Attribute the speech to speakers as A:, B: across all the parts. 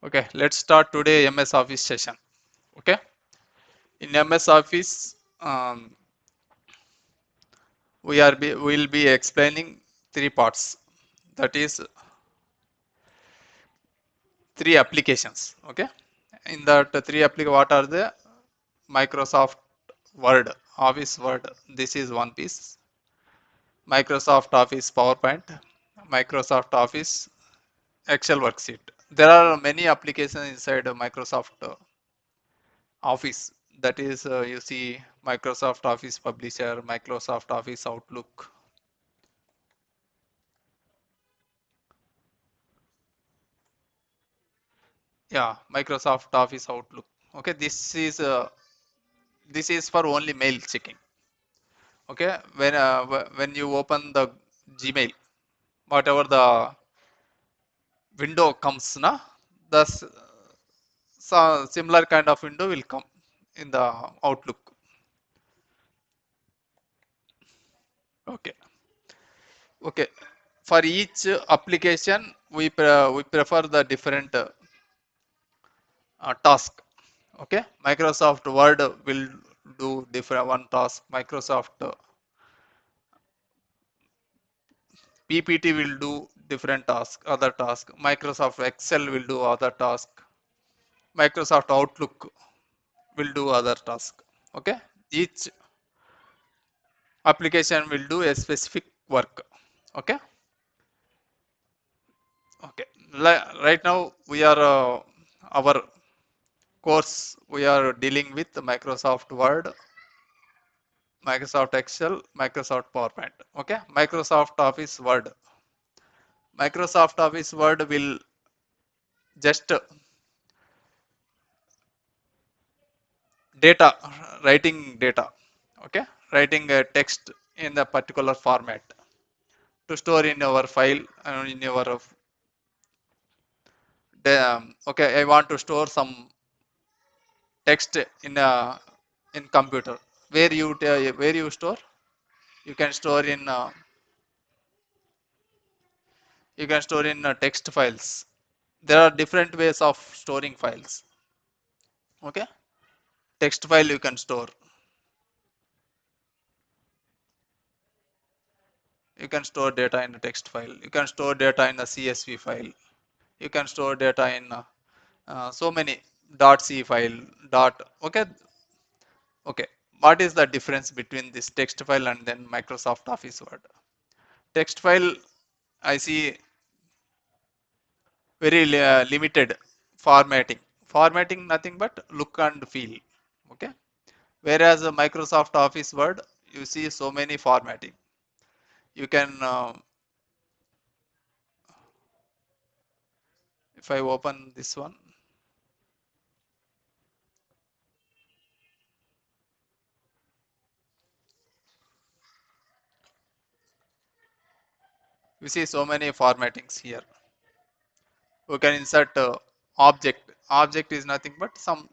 A: Okay, let's start today MS Office session. Okay, in MS Office, will be explaining three parts. That is three applications. Okay, in that three applications, what are the Microsoft Word, Office Word. This is one piece. Microsoft Office PowerPoint, Microsoft Office Excel worksheet. There are many applications inside Microsoft Office. That is, you see Microsoft Office Publisher, Microsoft Office Outlook. Yeah, Microsoft Office Outlook. Okay, this is for only mail checking. Okay, when you open the Gmail, whatever the window comes, na, the similar kind of window will come in the Outlook. Okay, okay. For each application, we prefer the different task. Okay, Microsoft Word will do different one task. Microsoft PPT will do different task, other task. Microsoft Excel will do other task. Microsoft Outlook will do other task. Okay, each application will do a specific work. Okay, okay. Right now we are our course we are dealing with Microsoft Word, Microsoft Excel, Microsoft PowerPoint. Okay, Microsoft Office Word. Microsoft Office Word will just data, writing data. Okay, writing a text in the particular format to store in your file and in your okay. I want to store some text in computer. Where you store? You can store in text files. There are different ways of storing files. Okay, text file you can store. You can store data in a text file. You can store data in a CSV file. You can store data in so many .c file. Okay, okay. What is the difference between this text file and then Microsoft Office Word? Text file, I see very limited formatting. Formatting nothing but look and feel. Okay. Whereas Microsoft Office Word, you see so many formatting. You can, if I open this one, you see so many formattings here. We can insert object. Object is nothing but some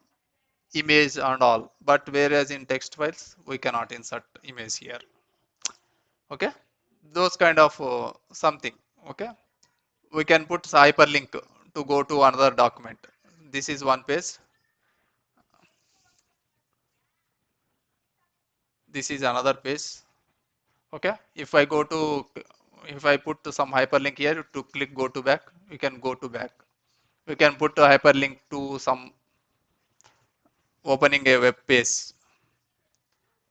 A: image and all. But whereas in text files, we cannot insert image here. Okay, those kind of something. Okay, we can put hyperlink to go to another document. This is one page. This is another page. Okay, if I put some hyperlink here to click go to back, we can go to back. We can put a hyperlink to some opening a web page.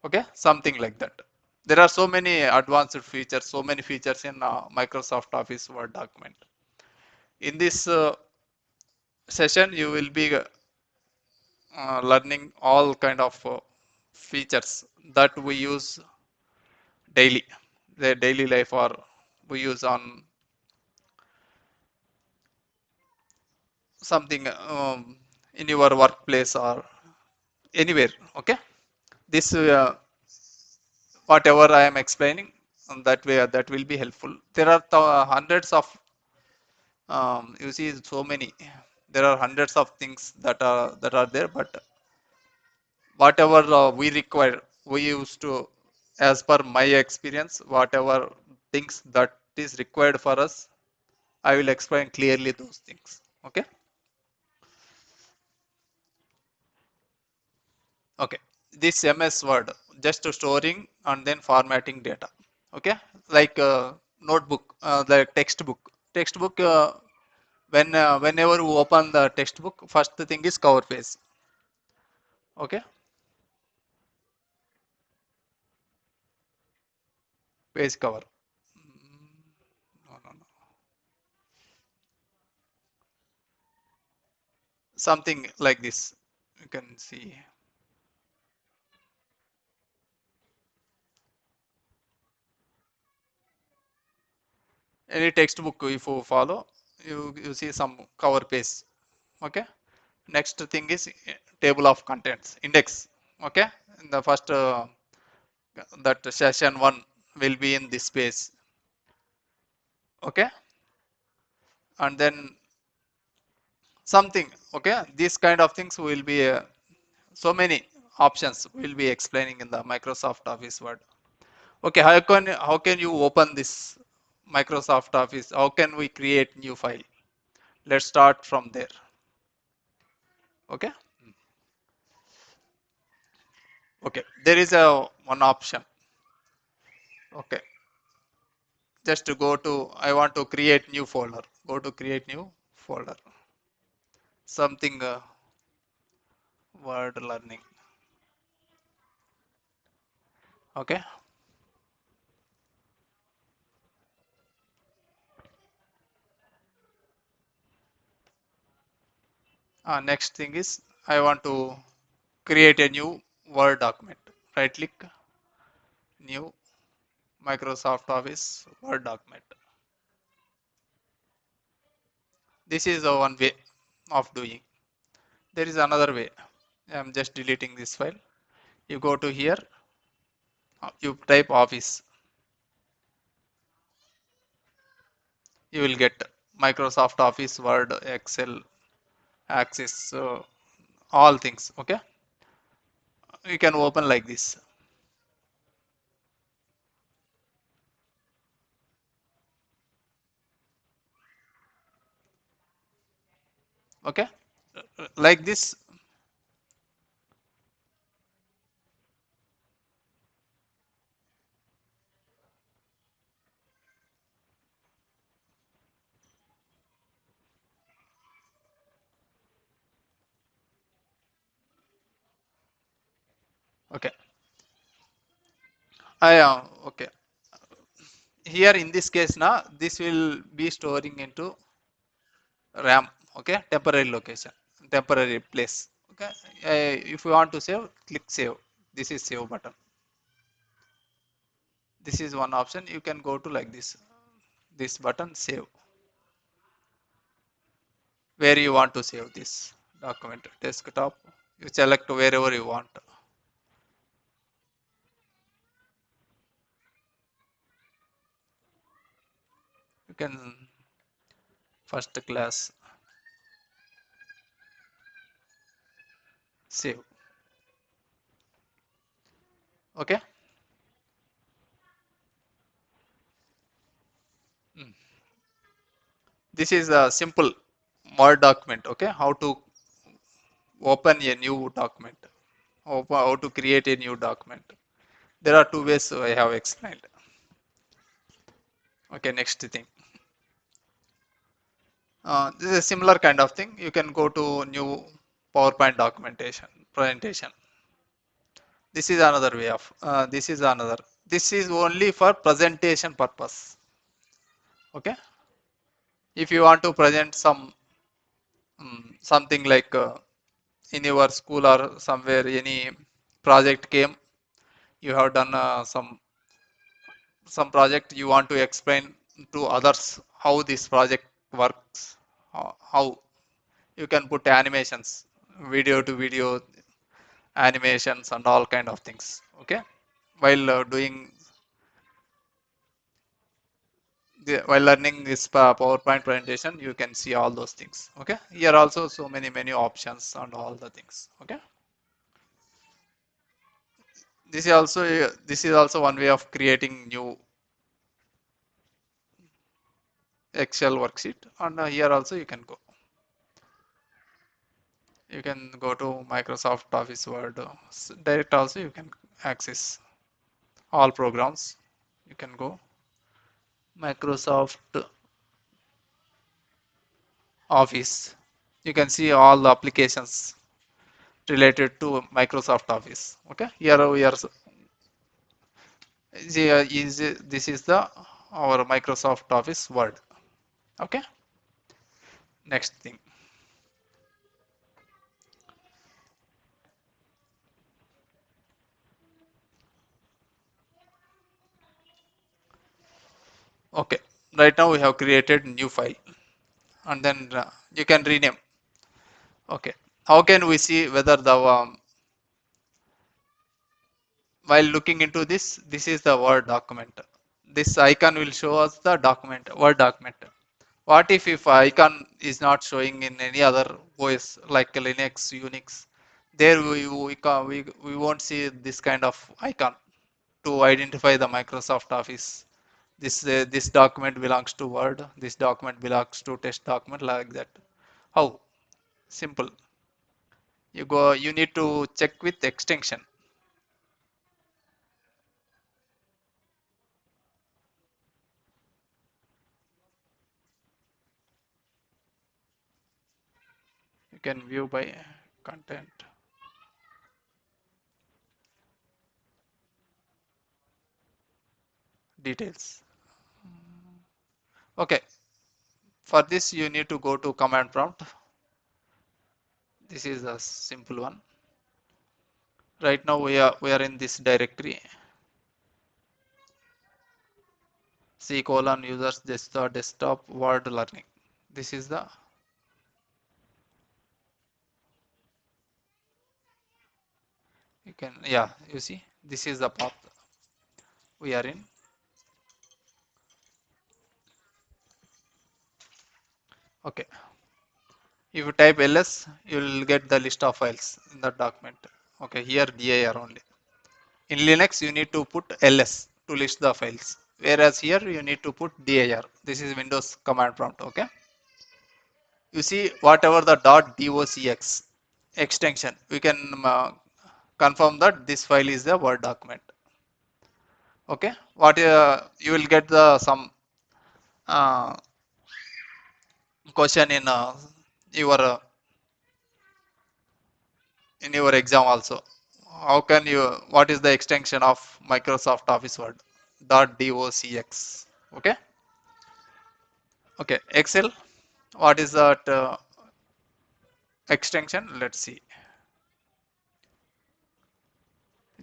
A: Okay, something like that. There are so many advanced features, so many features in Microsoft Office Word document. In this session, you will be learning all kind of features that we use daily, the daily life, or we use on something in your workplace or anywhere. Okay, this whatever I am explaining, that way that will be helpful. There are hundreds of you see so many. There are hundreds of things that are there, but whatever we require, we used to, as per my experience, whatever things that is required for us, I will explain clearly those things. Okay, Okay, this MS Word just to storing and then formatting data. Okay, like notebook, the textbook, whenever you open the textbook, first thing is cover page. Okay, page cover. No, no, no. Something like this. You can see any textbook if you follow, you see some cover page. Okay. Next thing is table of contents, index. Okay. In the first that session one will be in this page. Okay. And then something. Okay. These kind of things will be so many options will be explaining in the Microsoft Office Word. Okay, how can you open this Microsoft Office? How can we create new file? Let's start from there. Okay. Okay, there is a one option. Okay, just to go to, I want to create new folder. Go to create new folder. Something word learning. Okay. Next thing is I want to create a new Word document. Right click, new Microsoft Office Word document. This is the one way of doing. There is another way. I am just deleting this file. You go to here, you type Office. You will get Microsoft Office, Word, Excel, Access, all things. Okay. You can open like this. Okay. Like this. Okay. Okay. Here in this case now, this will be storing into RAM. Okay. Temporary location, temporary place. Okay. If you want to save, click save. This is save button. This is one option. You can go to like this button save, where you want to save this document. Desktop. You select wherever you want. You can first class save. Okay. Mm. This is a simple Word document. Okay. How to open a new document. How to create a new document. There are two ways I have explained. Okay. Next thing. This is a similar kind of thing. You can go to new PowerPoint documentation presentation. This is another way of. This is another. This is only for presentation purpose. Okay. If you want to present something like in your school or somewhere any project came, you have done some project, you want to explain to others how this project works, how you can put animations, video to video animations and all kind of things. Okay. While doing while learning this PowerPoint presentation, you can see all those things. Okay. Here also so many options and all the things. Okay. This is also one way of creating new Excel worksheet, and here also you can go. You can go to Microsoft Office Word direct also, you can access all programs. You can go Microsoft Office. You can see all the applications related to Microsoft Office. Okay, here we are. This is the our Microsoft Office Word. Okay, next thing. Okay, right now we have created new file, and then you can rename. Okay, how can we see whether the while looking into this is the Word document. This icon will show us the document, Word document. What if icon is not showing in any other OS like Linux, Unix? There we won't see this kind of icon to identify the Microsoft Office. This document belongs to Word. This document belongs to test document, like that. How? Simple. You go. You need to check with extension. You can view by content details. Okay. For this, you need to go to command prompt. This is a simple one. Right now we are in this directory. C colon users desktop word learning. This is the, you can, yeah, you see this is the path we are in. Okay, if you type ls, you will get the list of files in the document. Okay, here dir only. In Linux you need to put ls to list the files, whereas here you need to put dir. This is Windows command prompt. Okay, you see whatever the .docx extension, we can confirm that this file is the Word document. Okay, what you will get the some uh, question your uh, in your exam also. How can you, what is the extension of Microsoft Office Word? .docx. Okay, okay. Excel, what is that extension? Let's see.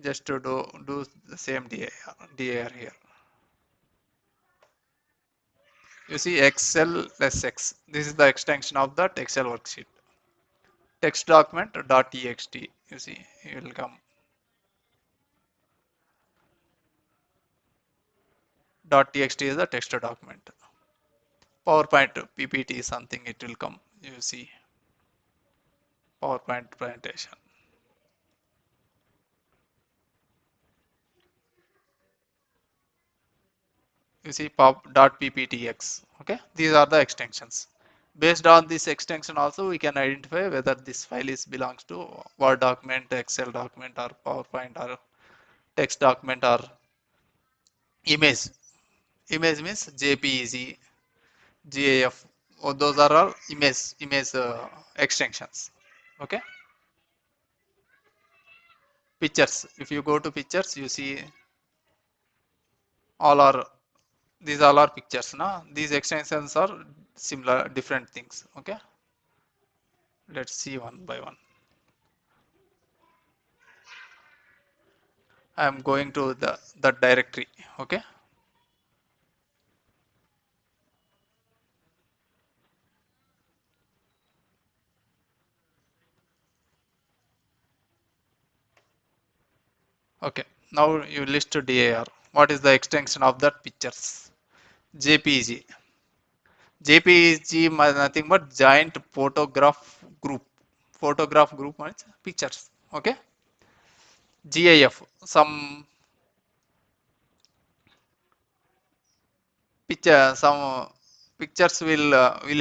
A: Just to do the same dir here. You see Excel SX. This is the extension of that Excel worksheet. Text document .txt. You see, it will come. .txt is the text document. PowerPoint PPT is something, it will come. You see, PowerPoint presentation. You see pop.pptx. Okay, these are the extensions. Based on this extension also, we can identify whether this file is belongs to Word document, Excel document, or PowerPoint, or text document, or image. Image means JPEG, GIF. Oh, those are all image extensions. Okay. Pictures. If you go to pictures, you see all are, these all are pictures. Now these extensions are similar, different things. Okay. Let's see one by one. I am going to the directory. Okay. Okay. Now you list DAR. What is the extension of that pictures? JPEG. JPEG is nothing but giant photograph group. Photograph group means pictures. Okay. GIF. Some picture. Some pictures will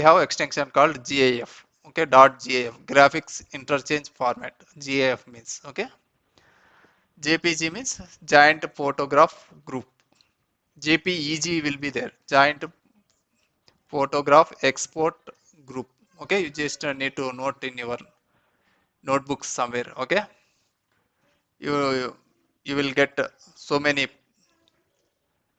A: have extension called GIF. Okay, .gaf, graphics interchange format, GAF means, okay. JPG means giant photograph group. JPEG will be there, giant photograph export group. Okay, you just need to note in your notebooks somewhere. Okay, you you will get so many,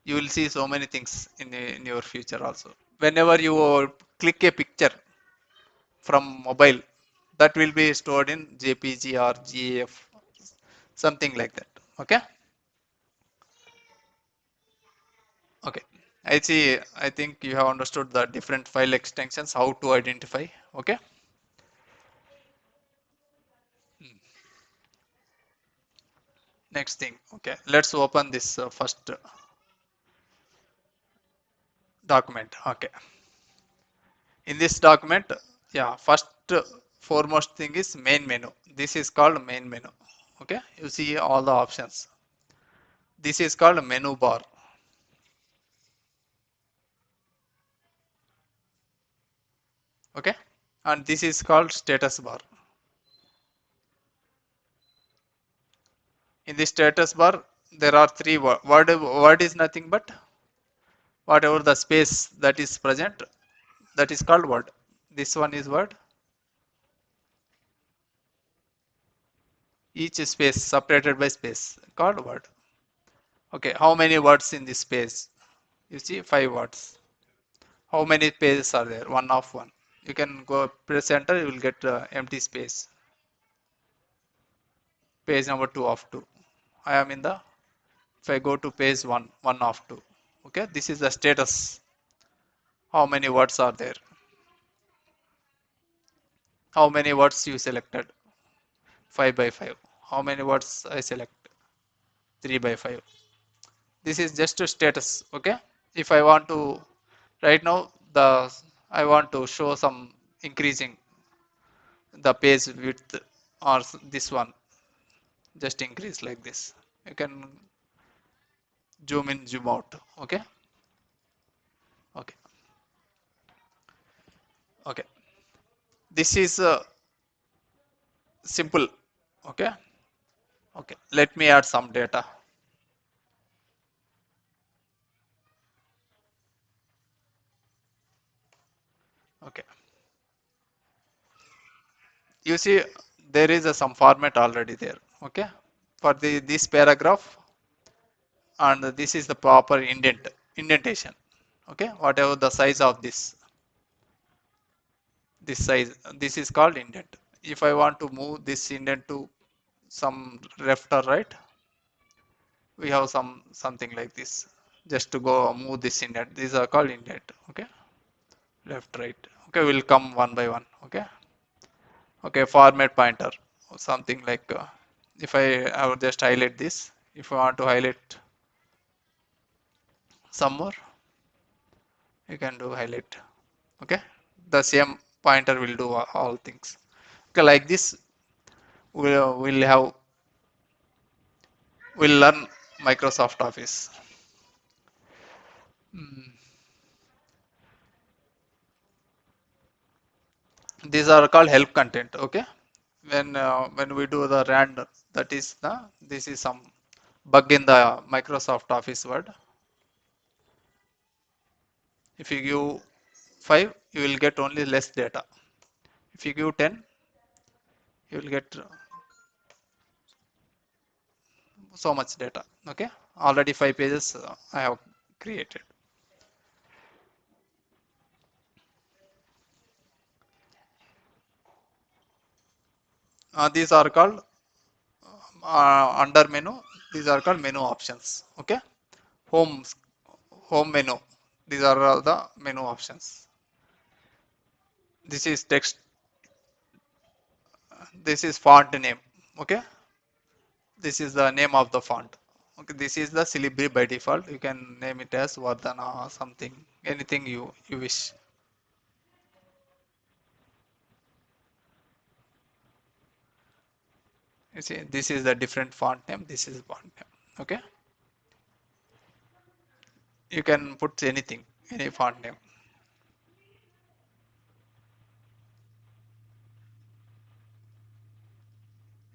A: you will see so many things in your future also. Whenever you click a picture from mobile, that will be stored in JPG or GAF, something like that. Okay, okay. I see. I think you have understood the different file extensions, how to identify. Okay. Next thing. Okay. Let's open this first document. Okay. In this document, yeah, first foremost thing is main menu. This is called main menu. Okay. You see all the options. This is called menu bar. Okay. And this is called status bar. In the status bar, there are three word is nothing but whatever the space that is present, that is called word. This one is word. Each space separated by space called word. Okay, how many words in this space? You see 5 words. How many pages are there? One of one. You can go press enter, you will get empty space. Page number 2 of 2. I am in the, if I go to page 1, 1 of 2. Okay, this is the status. How many words are there? How many words you selected? 5 by 5. How many words I select? 3 by 5. This is just a status. Okay, if I want to, right now the, I want to show some increasing the page width or this one, just increase like this. You can zoom in, zoom out. Okay, okay, okay. This is simple. Okay, okay. Let me add some data. Okay, you see there is some format already there. Okay, for the this paragraph, and this is the proper indentation. Okay, whatever the size of this size, this is called indent. If I want to move this indent to some left or right, we have something like this, just to go move this indent. These are called indent. Okay, left, right. Okay, we'll come one by one. Okay, okay. Format pointer, something like if I would just highlight this. If I want to highlight some more, you can do highlight. Okay, the same pointer will do all things. Okay, like this we'll learn Microsoft Office. Mm. These are called help content. Okay, when we do the rand, that is the, this is some bug in the Microsoft Office Word. If you give 5, you will get only less data. If you give 10, you will get so much data. Okay, already 5 pages I have created. These are called under menu. These are called menu options. Okay, home home menu. These are all the menu options. This is text. This is font name. Okay, this is the name of the font. Okay, this is the Silibri by default. You can name it as Vardhana or something, anything you wish. You see, this is the different font name. This is font name. Okay, you can put anything, any font name.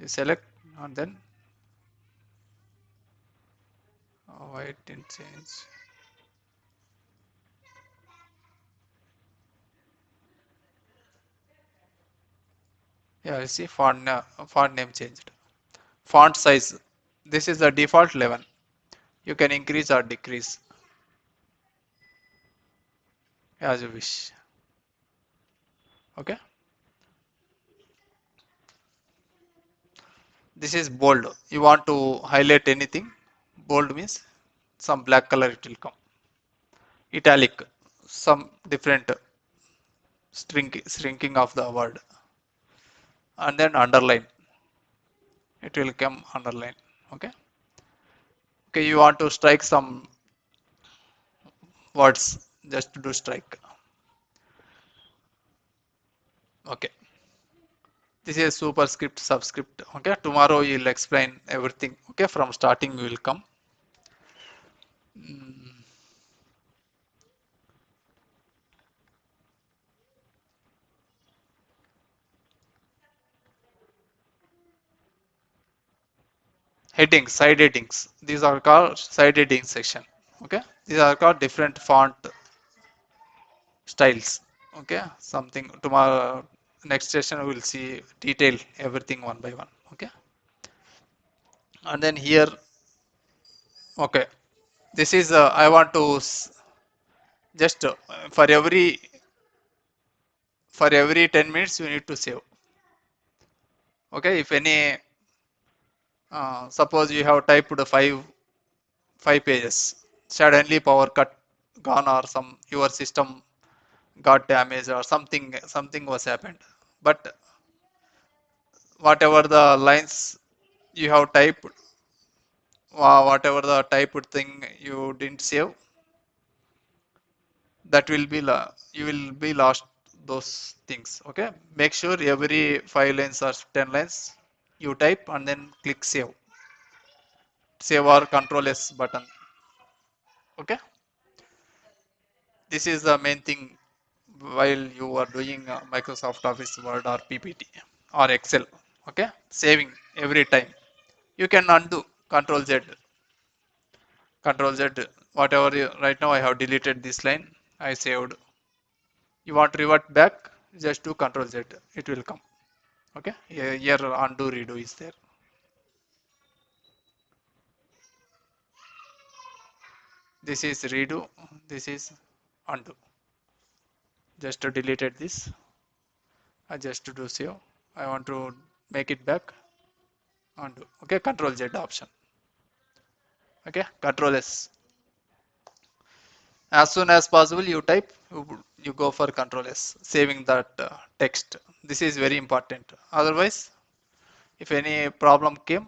A: you select and then why it didn't change. Yeah, you see font name changed. Font size. This is the default 11. You can increase or decrease as you wish. Okay. This is bold. You want to highlight anything. Bold means some black color it will come. Italic. Some different shrinking of the word. And then underline. It will come underline. Okay. Okay. You want to strike some words. Just to do strike. Okay. This is superscript, subscript. Okay, tomorrow you'll explain everything. Okay, from starting we will come. Mm, Headings, side headings. These are called side heading section. Okay, these are called different font styles. Okay, something tomorrow next session we will see detail everything one by one. Okay, and then here. Okay, this is I want to just for every 10 minutes you need to save. Okay, if any suppose you have typed five pages, suddenly power cut gone or some your system got damaged or something was happened. But whatever the lines you have typed, whatever the typed thing you didn't save, that will be you will be lost those things. Okay, make sure every 5 lines or 10 lines you type and then click save or control S button. Okay, this is the main thing while you are doing Microsoft Office Word or PPT or Excel. Okay, saving every time. You can undo Control Z. Whatever right now I have deleted this line. I saved. You want to revert back? Just do Control Z. It will come. Okay. Here undo redo is there. This is redo. This is undo. Just to deleted this. I just to do save. I want to make it back. Undo. Okay. Control Z option. Okay. Control S. As soon as possible you type, you go for Control S, saving that text. This is very important. Otherwise, if any problem came,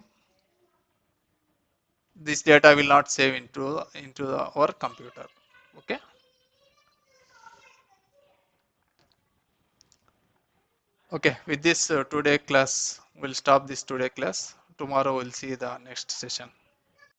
A: this data will not save into our computer. Okay. Okay. With this today class, we'll stop this today class. Tomorrow we'll see the next session.